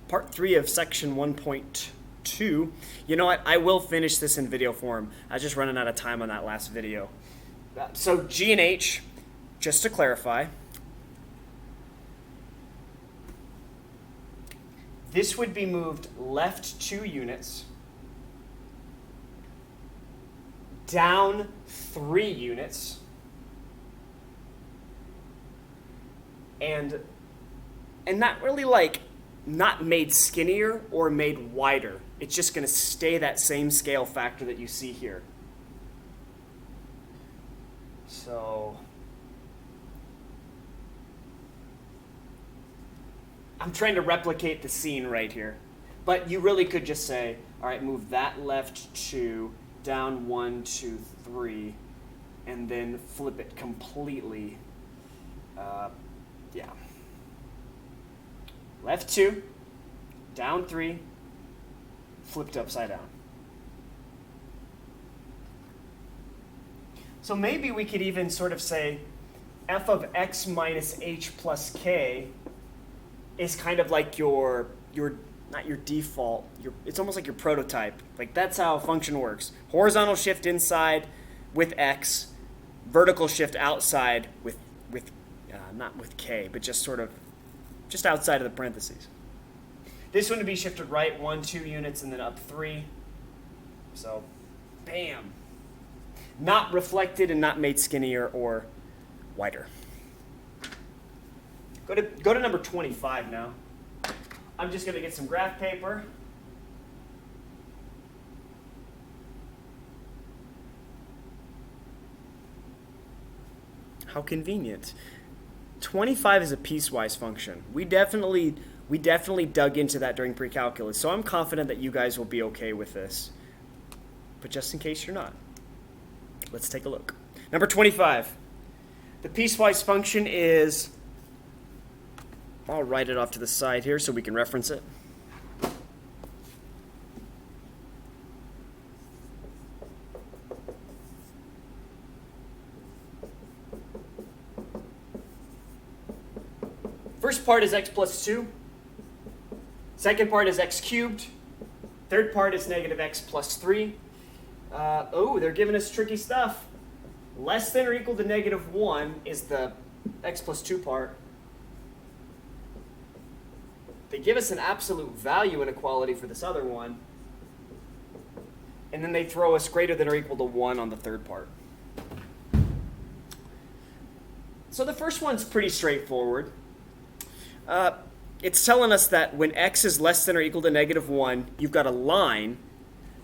part 3 of section 1.2. You know what? I will finish this in video form. I was just running out of time on that last video. So G and H, just to clarify, this would be moved left 2 units, down 3 units, and not really like not made skinnier or made wider. It's just going to stay that same scale factor that you see here. So I'm trying to replicate the scene right here. But you really could just say, all right, move that left 2, down 1, 2, 3, and then flip it completely. Yeah. Left 2, down 3, flipped upside down. So maybe we could even sort of say f of x minus h plus k is kind of like your not your default, it's almost like your prototype. Like that's how a function works. Horizontal shift inside with x, vertical shift outside with not with k, but just sort of just outside of the parentheses. This one would be shifted right 1, 2 units and then up 3. So, bam. Not reflected and not made skinnier or wider. Go to number 25 now. I'm just going to get some graph paper. How convenient. 25 is a piecewise function. We definitely dug into that during pre-calculus, so I'm confident that you guys will be okay with this. But just in case you're not, let's take a look. Number 25. The piecewise function is, I'll write it off to the side here so we can reference it. First part is x plus 2. Second part is x cubed. Third part is negative x plus 3. They're giving us tricky stuff. Less than or equal to negative 1 is the x plus 2 part. They give us an absolute value inequality for this other one. And then they throw us greater than or equal to 1 on the third part. So the first one's pretty straightforward. It's telling us that when x is less than or equal to negative 1, you've got a line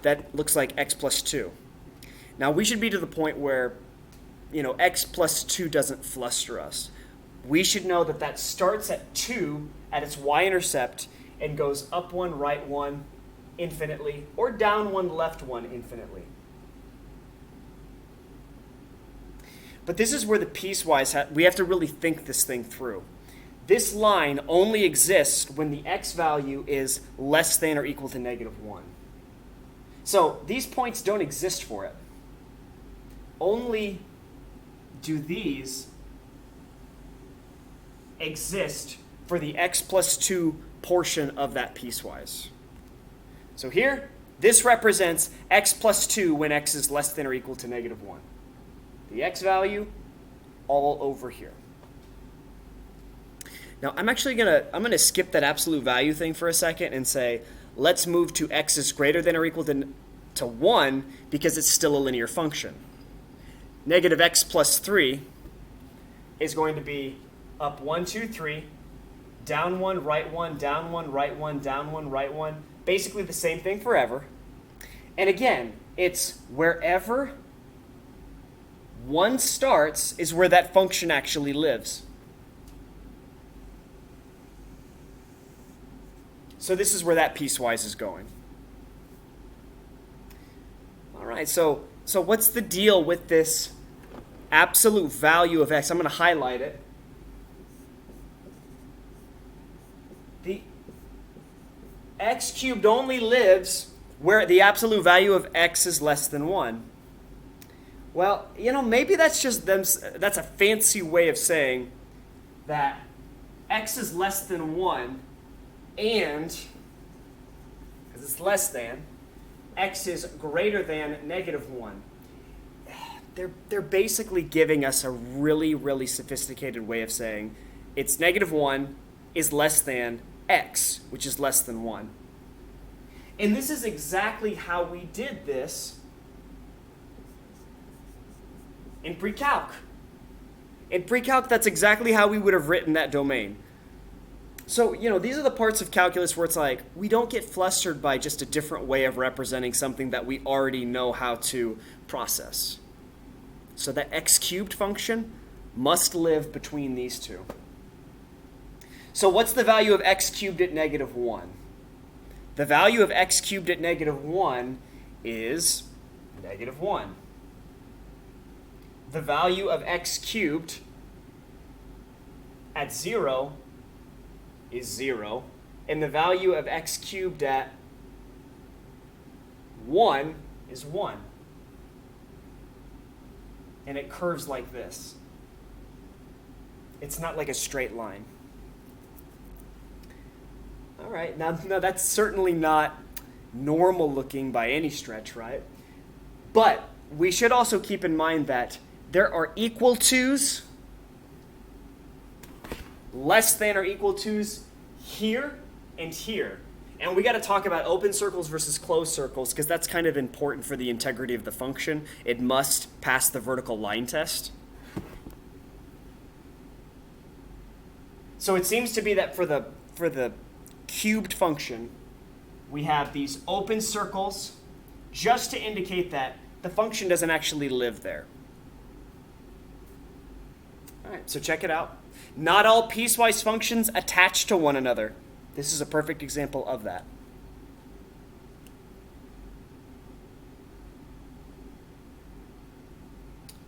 that looks like x plus 2. Now, we should be to the point where, x plus 2 doesn't fluster us. We should know that that starts at 2 at its y-intercept and goes up 1, right 1 infinitely, or down 1, left 1 infinitely. But this is where the piecewise, we have to really think this thing through. This line only exists when the x value is less than or equal to negative 1. So these points don't exist for it. Only do these exist for the x plus 2 portion of that piecewise. So here, this represents x plus 2 when x is less than or equal to negative 1. The x value all over here. Now, I'm gonna skip that absolute value thing for a second and say, let's move to x is greater than or equal to 1 because it's still a linear function. Negative x plus 3 is going to be up 1, 2, 3, down 1, right 1, down 1, right 1, down 1, right 1. Basically the same thing forever. And again, it's wherever 1 starts is where that function actually lives. So this is where that piecewise is going. All right, so what's the deal with this absolute value of x? I'm going to highlight it. The x cubed only lives where the absolute value of x is less than 1. Well, maybe that's just that's a fancy way of saying that x is less than 1 and, because it's less than, x is greater than negative 1. They're basically giving us a really, really sophisticated way of saying it's negative 1 is less than x, which is less than 1. And this is exactly how we did this in pre-calc. In pre-calc, that's exactly how we would have written that domain. So, these are the parts of calculus where it's like, we don't get flustered by just a different way of representing something that we already know how to process. So that x cubed function must live between these two. So what's the value of x cubed at negative 1? The value of x cubed at negative 1 is negative 1. The value of x cubed at 0 is 0. And the value of x cubed at 1 is 1. And it curves like this. It's not like a straight line. All right, now that's certainly not normal looking by any stretch, right? But we should also keep in mind that there are equal to's, less than or equal to's here and here. And we got to talk about open circles versus closed circles because that's kind of important for the integrity of the function. It must pass the vertical line test. So it seems to be that for the cubed function, we have these open circles just to indicate that the function doesn't actually live there. All right, so check it out. Not all piecewise functions attach to one another. This is a perfect example of that.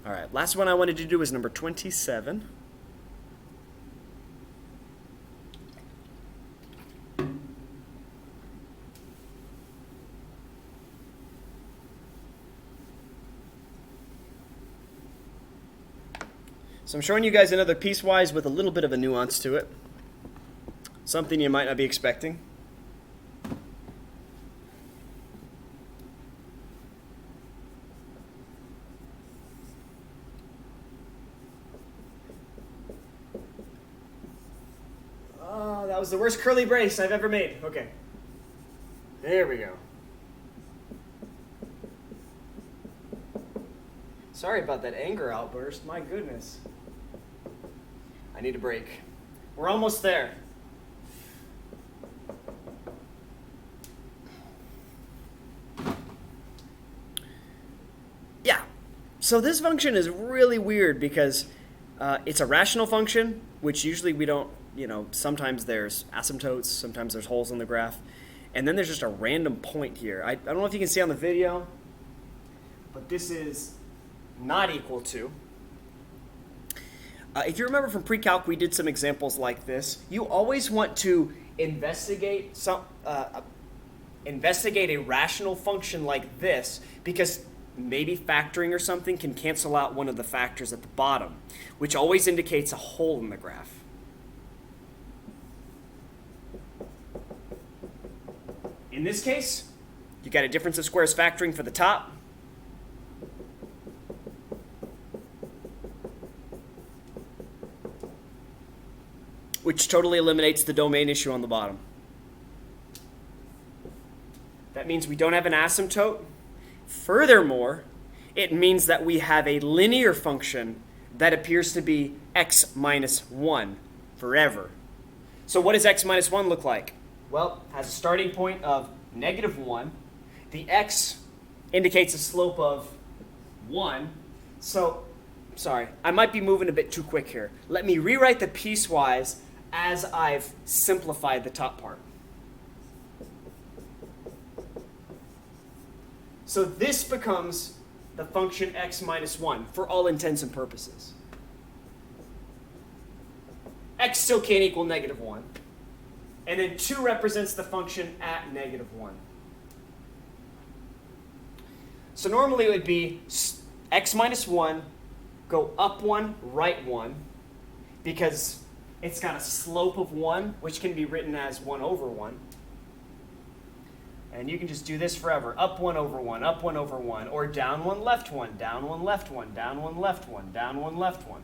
All right, last one I wanted to do is number 27. So I'm showing you guys another piecewise with a little bit of a nuance to it. Something you might not be expecting. Oh, that was the worst curly brace I've ever made. Okay. There we go. Sorry about that anger outburst. My goodness. I need a break. We're almost there. Yeah. So this function is really weird because it's a rational function, which usually we don't, sometimes there's asymptotes, sometimes there's holes in the graph. And then there's just a random point here. I don't know if you can see on the video, but this is not equal to. If you remember from pre-calc, we did some examples like this. You always want to investigate a rational function like this because maybe factoring or something can cancel out one of the factors at the bottom, which always indicates a hole in the graph. In this case, you got a difference of squares factoring for the top. Which totally eliminates the domain issue on the bottom. That means we don't have an asymptote. Furthermore, it means that we have a linear function that appears to be x minus 1 forever. So what does x minus 1 look like? Well, it has a starting point of negative 1. The x indicates a slope of 1. So, sorry, I might be moving a bit too quick here. Let me rewrite the piecewise as I've simplified the top part. So this becomes the function x minus 1 for all intents and purposes. X still can't equal negative 1. And then 2 represents the function at negative 1. So normally it would be x minus 1, go up 1, right 1, because It's got a slope of 1, which can be written as 1 over 1. And you can just do this forever. Up 1 over 1, up 1 over 1, or down 1, left 1, down 1, left 1, down 1, left 1, down 1, left 1.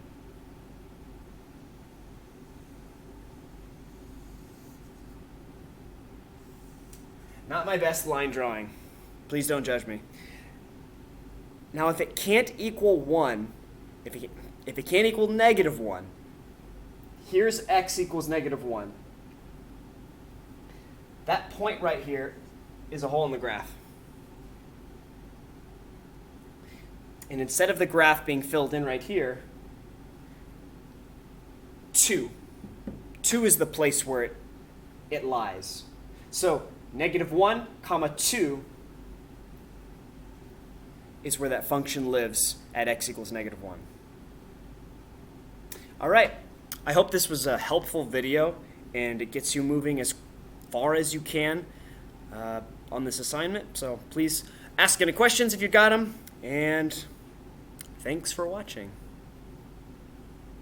Not my best line drawing. Please don't judge me. Now, if it can't equal 1, if it can't equal negative 1, here's x equals negative 1. That point right here is a hole in the graph. And instead of the graph being filled in right here, 2. 2 is the place where it lies. So negative 1, comma 2 is where that function lives at x equals negative 1. All right. I hope this was a helpful video and it gets you moving as far as you can on this assignment. So please ask any questions if you got them, and thanks for watching.